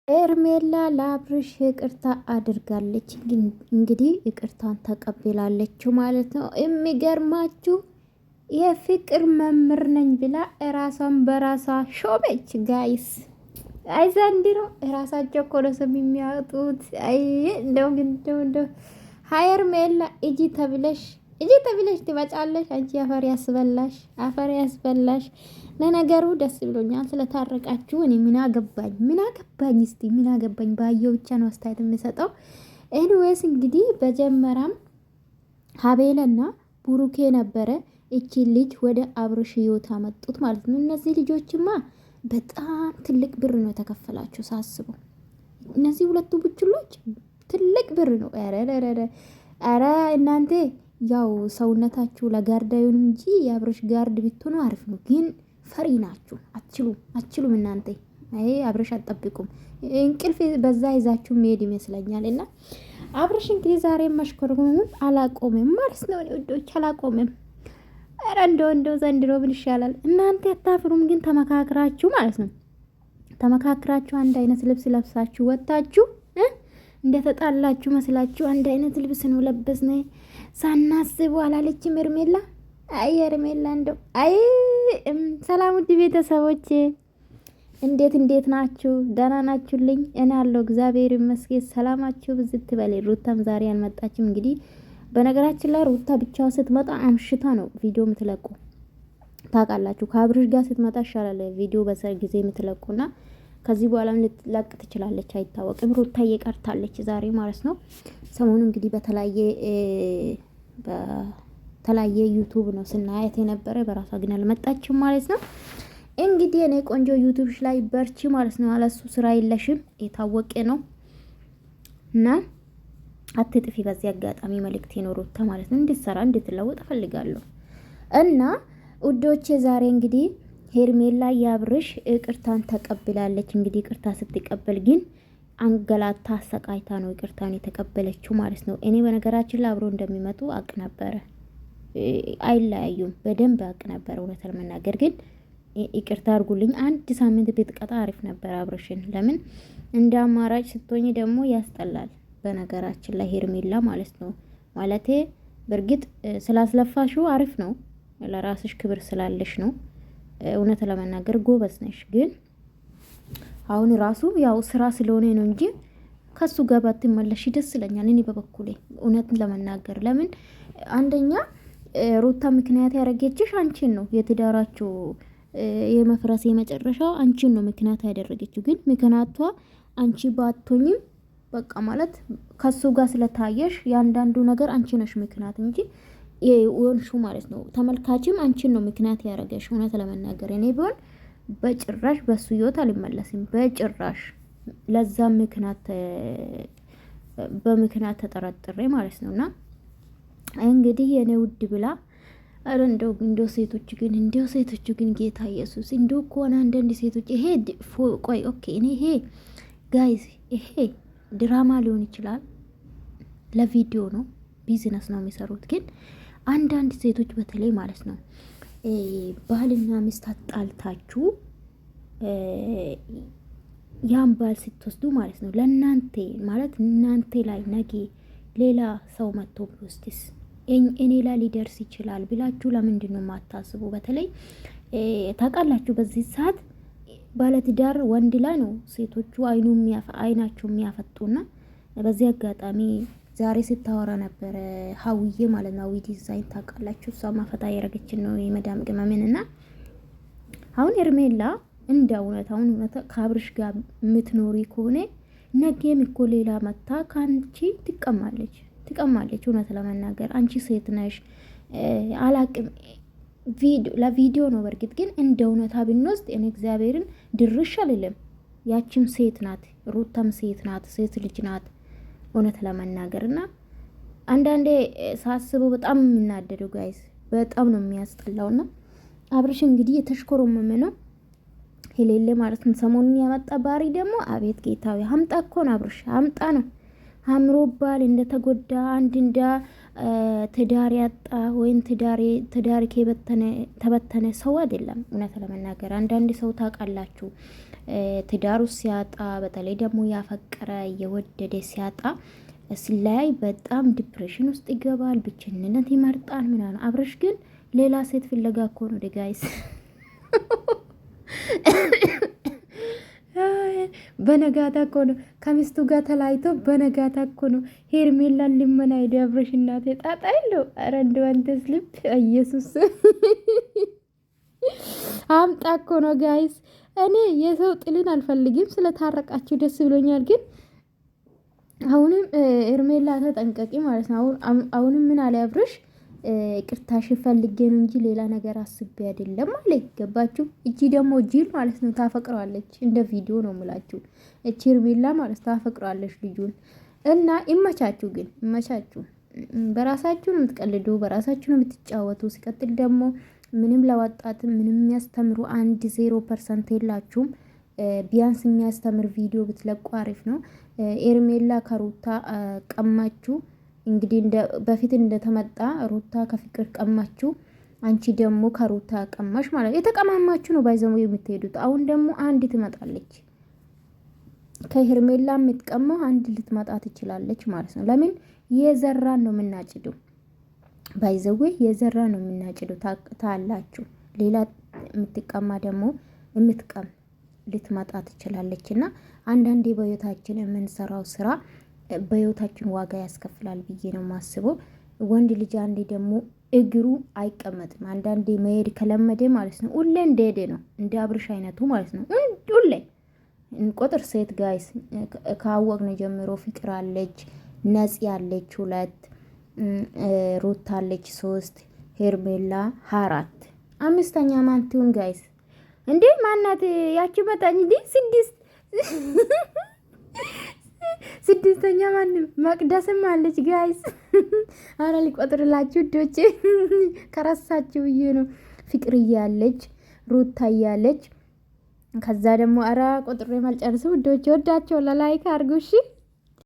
ኤርሜላ ለአብርሽ ይቅርታ አድርጋለች። እንግዲህ ይቅርታን ተቀብላለች ማለት ነው። የሚገርማችሁ የፍቅር መምህር ነኝ ብላ ራሷን በራሷ ሾመች። ጋይስ አይ ዘንድሮ ራሳቸው እኮ ነው ስም የሚያወጡት። አይ እንደው ሄርሜላ እጂ ተብለሽ ትመጫለሽ። አንቺ አፈር ያስበላሽ፣ አፈር ያስበላሽ። ለነገሩ ደስ ብሎኛል ስለታረቃችሁ። እኔ ምን አገባኝ እስቲ ምን አገባኝ። ባየው ብቻ ነው አስተያየት የምሰጠው። ኤኒዌይስ እንግዲህ በጀመራም ሀቤልና ቡሩኬ ነበረ እቺ ልጅ ወደ አብርሽ ህይወት አመጡት ማለት ነው። እነዚህ ልጆችማ በጣም ትልቅ ብር ነው የተከፈላቸው ሳስበው። እነዚህ ሁለቱ ቡችሎች ትልቅ ብር ነው። ኧረ እናንተ ያው ሰውነታችሁ ለጋርዳዩን እንጂ የአብርሽ ጋርድ ብትሆኑ አሪፍ ነው። ግን ፈሪ ናችሁ፣ አትችሉም እናንተ። አይ አብርሽ አትጠብቁም። እንቅልፍ በዛ ይዛችሁ መሄድ ይመስለኛል። እና አብርሽ እንግዲህ ዛሬ መሽኮርሙን አላቆምም ማለት ነው። ወዶች አላቆምም። ኧረ እንደው ዘንድሮ ምን ይሻላል እናንተ አታፍሩም? ግን ተመካክራችሁ ማለት ነው። ተመካክራችሁ አንድ አይነት ልብስ ለብሳችሁ ወጣችሁ እንደተጣላችሁ መስላችሁ አንድ አይነት ልብስ ነው ለበስነ ሳናስቡ አላለችም ኤርሜላ። አይ ኤርሜላ እንደው አይ ሰላም ውድ ቤተሰቦች እንዴት ናችሁ? ደህና ናችሁልኝ? እኔ አለሁ እግዚአብሔር ይመስገን። ሰላማችሁ ብዝት በል። ሩታም ዛሬ አልመጣችም። እንግዲህ በነገራችን ላይ ሩታ ብቻዋ ስትመጣ አምሽታ ነው ቪዲዮ የምትለቁ ታውቃላችሁ። ከአብርሽ ጋር ስትመጣ ይሻላል ቪዲዮ በሰርግ ጊዜ የምትለቁና ከዚህ በኋላ ልትለቅ ትችላለች፣ አይታወቅም። ሩታ እየቀርታለች ዛሬ ማለት ነው። ሰሞኑ እንግዲህ በተለያየ ዩቱብ ነው ስናያት የነበረ፣ በራሷ ግን አልመጣችም ማለት ነው። እንግዲህ እኔ ቆንጆ ዩቱብሽ ላይ በርቺ ማለት ነው። አለሱ ስራ የለሽም፣ የታወቀ ነው እና አትጥፊ። በዚህ አጋጣሚ መልእክቴ ነው ሩታ ማለት ነው። እንድትሰራ እንድትለወጥ እፈልጋለሁ። እና ውዶቼ ዛሬ እንግዲህ ሄርሜላ የአብርሽ ይቅርታን ተቀብላለች። እንግዲህ ይቅርታ ስትቀበል ግን አንገላታ አሰቃይታ ነው ይቅርታን የተቀበለችው ማለት ነው። እኔ በነገራችን ላይ አብሮ እንደሚመጡ አቅ ነበረ፣ አይለያዩም በደንብ አቅ ነበረ። እውነት ለመናገር ግን ይቅርታ አድርጉልኝ፣ አንድ ሳምንት ቤት ቀጣ አሪፍ ነበር አብርሽን። ለምን እንደ አማራጭ ስትሆኝ ደግሞ ያስጠላል። በነገራችን ላይ ሄርሜላ ማለት ነው ማለቴ በእርግጥ ስላስለፋሽው አሪፍ ነው፣ ለራስሽ ክብር ስላለሽ ነው። እውነት ለመናገር ጎበዝ ነሽ። ግን አሁን ራሱ ያው ስራ ስለሆነ ነው እንጂ ከሱ ጋር ባትመለሽ ደስ ይለኛል እኔ በበኩሌ እውነት ለመናገር። ለምን አንደኛ ሩታ ምክንያት ያደረገችሽ አንቺን ነው። የትዳራችሁ የመፍረስ የመጨረሻው አንቺን ነው ምክንያት ያደረገችው። ግን ምክንያቷ አንቺ ባትሆኝም በቃ ማለት ከሱ ጋር ስለታየሽ ያንዳንዱ ነገር አንቺ ነሽ ምክንያት እንጂ ወንሹ ማለት ነው። ተመልካችም አንቺን ነው ምክንያት ያደረገሽ። እውነት ለመናገር እኔ ቢሆን በጭራሽ በሱ ህይወት አልመለስም፣ በጭራሽ። ለዛ በምክንያት ተጠረጥሬ ማለት ነውና እንግዲህ የኔ ውድ ብላ አረ እንደው ሴቶች ግን ጌታ ኢየሱስ እንደው ኮና አንዳንድ ሴቶች ይሄ ቆይ ኦኬ እኔ ይሄ ጋይስ ይሄ ድራማ ሊሆን ይችላል፣ ለቪዲዮ ነው፣ ቢዝነስ ነው የሚሰሩት። ግን አንዳንድ ሴቶች በተለይ ማለት ነው ባልና ሚስት አጣልታችሁ ያን ባል ስትወስዱ ማለት ነው ለእናንተ ማለት እናንተ ላይ ነገ ሌላ ሰው መጥቶ ቢወስድስ እኔ ላይ ሊደርስ ይችላል ብላችሁ ለምንድን ነው የማታስቡ? በተለይ ታውቃላችሁ በዚህ ሰዓት ባለትዳር ወንድ ላይ ነው ሴቶቹ አይናቸው የሚያፈጡና በዚህ አጋጣሚ ዛሬ ስታወራ ነበረ ሀዊዬ ማለት ነው። ሀዊ ዲዛይን ታውቃላችሁ፣ እሷ ማፈታ ያረገችን ነው የመዳም ቅመምን። እና አሁን ኤርሜላ እንደ እውነታውን ከአብርሽ ጋር የምትኖሪ ከሆነ ነገም እኮ ሌላ መታ ከአንቺ ትቀማለች። እውነት ለመናገር አንቺ ሴት ነሽ አላቅም ለቪዲዮ ነው በርግጥ። ግን እንደ እውነታ ብንወስድ እኔ እግዚአብሔርን ድርሽ አልልም። ያቺም ሴት ናት፣ ሩታም ሴት ናት፣ ሴት ልጅ ናት እውነት ለመናገር። እና አንዳንዴ ሳስበው በጣም የምናደደው ጋይስ በጣም ነው የሚያስጠላውና አብርሽ እንግዲህ የተሽኮረመመ ነው ሄሌሌ ማለት ነው። ሰሞኑን ያመጣ ባሪ ደግሞ አቤት ጌታዊ ሀምጣ እኮ ነው አብርሽ ሀምጣ ነው። አምሮባል እንደተጎዳ አንድ እንዳ ትዳር ያጣ ወይም ትዳር ተበተነ ሰው አይደለም። እውነት ለመናገር አንዳንድ ሰው ታውቃላችሁ፣ ትዳሩ ሲያጣ በተለይ ደግሞ ያፈቀረ የወደደ ሲያጣ ሲለያይ በጣም ዲፕሬሽን ውስጥ ይገባል፣ ብቸኝነት ይመርጣል ምናምን። አብረሽ ግን ሌላ ሴት ፍለጋ እኮ ነው ጋይስ። በነጋታ እኮ ነው ከሚስቱ ጋር ተለያይቶ፣ በነጋታ እኮ ነው ሄርሜላን ልመና ሄደ አብረሽ። እናቴ ጣጣ የለው። ኧረ እንደው አንተስ ልብ ኢየሱስ አምጣ እኮ ነው ጋይስ። እኔ የሰው ጥልን አልፈልግም፣ ስለታረቃችሁ ደስ ብሎኛል። ግን አሁንም ሄርሜላ ተጠንቀቂ ማለት ነው። አሁንም ምን አለ አብረሽ፣ ቅርታሽ ፈልጌ ነው እንጂ ሌላ ነገር አስቤ አይደለም አለ። ገባችሁ? እቺ ደግሞ ጂል ማለት ነው ታፈቅረዋለች። እንደ ቪዲዮ ነው ሙላችሁ። እቺ ሄርሜላ ማለት ታፈቅረዋለች ልጁን እና ይመቻችሁ። ግን ይመቻችሁ። በራሳችሁ ነው የምትቀልዱ፣ በራሳችሁ ነው የምትጫወቱ። ሲቀጥል ደግሞ ምንም ለወጣት ምንም የሚያስተምሩ 0% የላችሁም። ቢያንስ የሚያስተምር ቪዲዮ ብትለቁ አሪፍ ነው። ሄርሜላ ከሩታ ቀማችሁ። እንግዲህ በፊት እንደተመጣ ሩታ ከፍቅር ቀማችሁ፣ አንቺ ደግሞ ከሩታ ቀማሽ ማለት የተቀማማችሁ ነው ባይዘው የምትሄዱት። አሁን ደግሞ አንድ ትመጣለች፣ ከሄርሜላ የምትቀማው አንድ ልትመጣ ትችላለች ማለት ነው። ለምን የዘራን ነው የምናጭደው፣ ባይዘው የዘራን ነው የምናጭደው ታላችሁ። ሌላ የምትቀማ ደግሞ የምትቀም ልትመጣ ትችላለች። እና አንዳንዴ በህይወታችን የምንሰራው ስራ በህይወታችን ዋጋ ያስከፍላል ብዬ ነው ማስበው። ወንድ ልጅ አንዴ ደግሞ እግሩ አይቀመጥም። አንዳንዴ መሄድ ከለመደ ማለት ነው ሁሌ እንደሄደ ነው፣ እንደ አብርሽ አይነቱ ማለት ነው። ሁሌ ቁጥር ሴት ጋይስ ካወቅን ጀምሮ ፍቅር አለች፣ ነፂ አለች 2፣ ሩታ አለች 3፣ ሄርሜላ 4፣ 5ኛ ማንቲውን ጋይስ እንዴ ማናት ያቺ መጣኝ እንዴ 6ኛ ማንም መቅደስም አለች ጋይስ። አረ ሊቆጥርላችሁ ዶቼ ከራሳችሁ ብዬ ነው። ፍቅር እያለች ሩታ እያለች ከዛ ደግሞ አራ ቆጥሬ ማልጨርስ ውዶች፣ ወዳቸው ለላይክ አድርጉ እሺ።